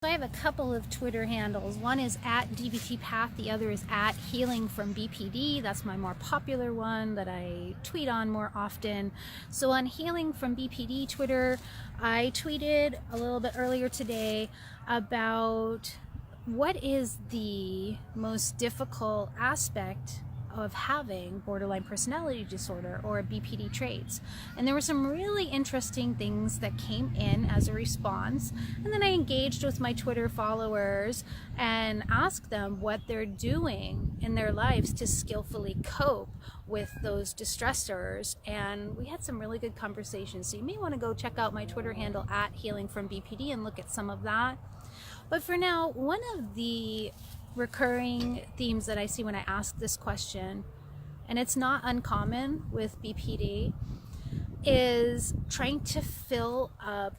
I have a couple of Twitter handles. One is at DBT Path, the other is at Healing from BPD. That's my more popular one that I tweet on more often. So on Healing from BPD Twitter, I tweeted a little bit earlier today about what is the most difficult aspect of having borderline personality disorder or BPD traits. And there were some really interesting things that came in as a response. And then I engaged with my Twitter followers and asked them what they're doing in their lives to skillfully cope with those distressors. And we had some really good conversations. So you may want to go check out my Twitter handle at Healing from BPD and look at some of that. But for now, one of the recurring themes that I see when I ask this question, and it's not uncommon with BPD, is trying to fill up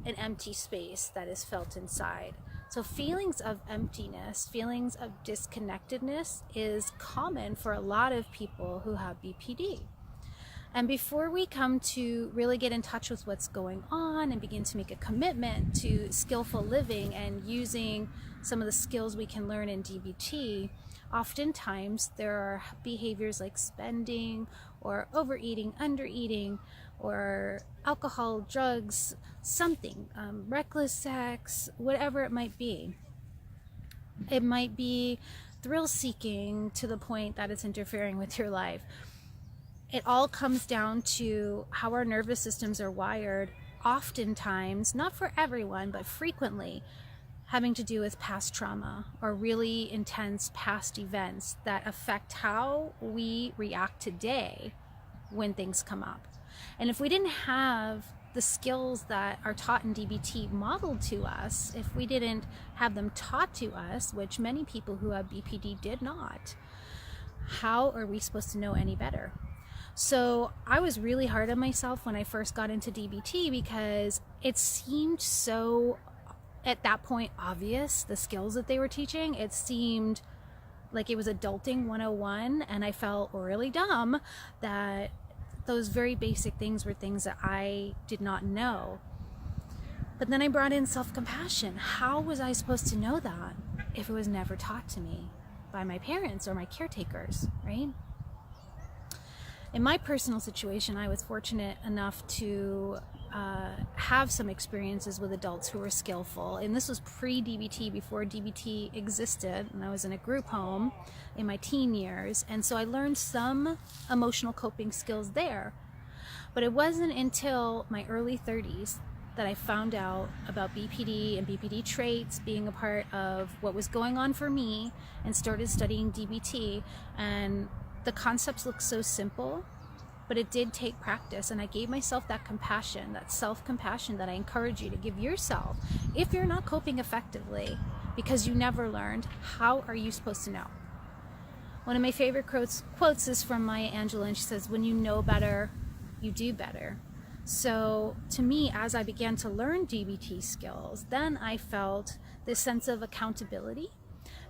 an empty space that is felt inside. So feelings of emptiness, feelings of disconnectedness is common for a lot of people who have BPD. And before we come to really get in touch with what's going on and begin to make a commitment to skillful living and using some of the skills we can learn in DBT, oftentimes there are behaviors like spending or overeating, undereating, or alcohol, drugs, something, reckless sex, whatever it might be. It might be thrill seeking to the point that it's interfering with your life. It all comes down to how our nervous systems are wired, oftentimes, not for everyone, but frequently, having to do with past trauma or really intense past events that affect how we react today when things come up. And if we didn't have the skills that are taught in DBT modeled to us, if we didn't have them taught to us, which many people who have BPD did not, how are we supposed to know any better? So I was really hard on myself when I first got into DBT because it seemed so, at that point, obvious, the skills that they were teaching. It seemed like it was adulting 101, and I felt really dumb that those very basic things were things that I did not know. But then I brought in self-compassion. How was I supposed to know that if it was never taught to me by my parents or my caretakers, right? In my personal situation, I was fortunate enough to have some experiences with adults who were skillful. And this was pre-DBT, before DBT existed. And I was in a group home in my teen years. And so I learned some emotional coping skills there. But it wasn't until my early 30s that I found out about BPD and BPD traits being a part of what was going on for me, and started studying DBT. And the concepts look so simple, but it did take practice, and I gave myself that compassion, that self-compassion that I encourage you to give yourself. If you're not coping effectively because you never learned, how are you supposed to know? One of my favorite quotes is from Maya Angelou, and she says, "When you know better, you do better." So to me, as I began to learn DBT skills, then I felt this sense of accountability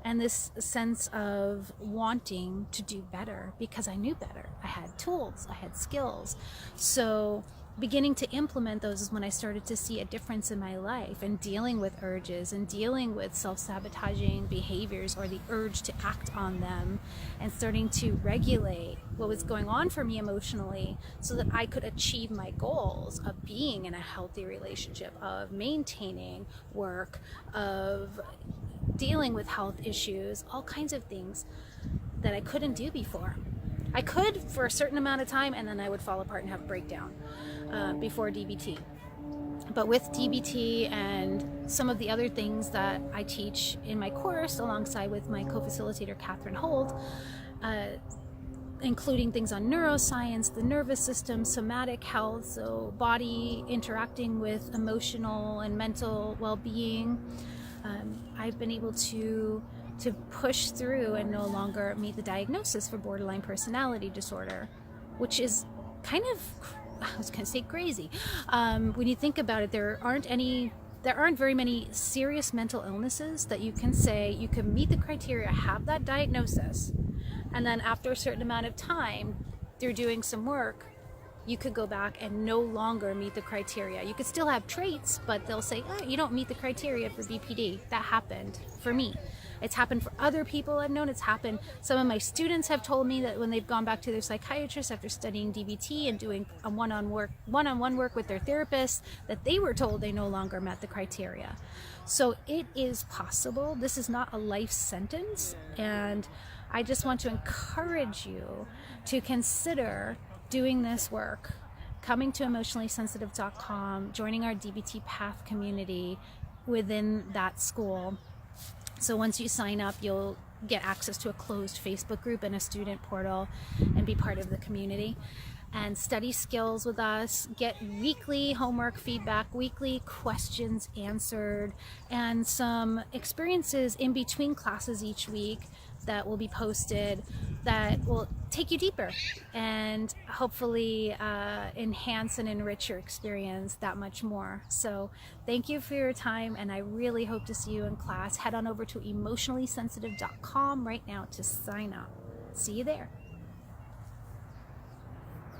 and this sense of wanting to do better because I knew better. I had tools, I had skills. So beginning to implement those is when I started to see a difference in my life, and dealing with urges and dealing with self-sabotaging behaviors or the urge to act on them, and starting to regulate what was going on for me emotionally so that I could achieve my goals of being in a healthy relationship, of maintaining work, of dealing with health issues, all kinds of things that I couldn't do before. I could for a certain amount of time, and then I would fall apart and have a breakdown before DBT. But with DBT and some of the other things that I teach in my course alongside with my co-facilitator Catherine Holt, including things on neuroscience, the nervous system, somatic health, so body interacting with emotional and mental well-being, I've been able to push through and no longer meet the diagnosis for borderline personality disorder, which is kind of, I was going to say crazy. When you think about it, there aren't very many serious mental illnesses that you can say you can meet the criteria, have that diagnosis, and then after a certain amount of time, through doing some work, you could go back and no longer meet the criteria. You could still have traits, but they'll say, oh, you don't meet the criteria for BPD. That happened for me. It's happened for other people I've known. It's happened. Some of my students have told me that when they've gone back to their psychiatrist after studying DBT and doing a one-on-one work with their therapist, that they were told they no longer met the criteria. So it is possible. This is not a life sentence. And I just want to encourage you to consider doing this work, coming to emotionallysensitive.com, joining our DBT Path community within that school. So once you sign up, you'll get access to a closed Facebook group and a student portal and be part of the community. And study skills with us, get weekly homework feedback, weekly questions answered, and some experiences in between classes each week that will be posted that will take you deeper and hopefully enhance and enrich your experience that much more. So thank you for your time, and I really hope to see you in class. Head on over to emotionallysensitive.com right now to sign up. See you there.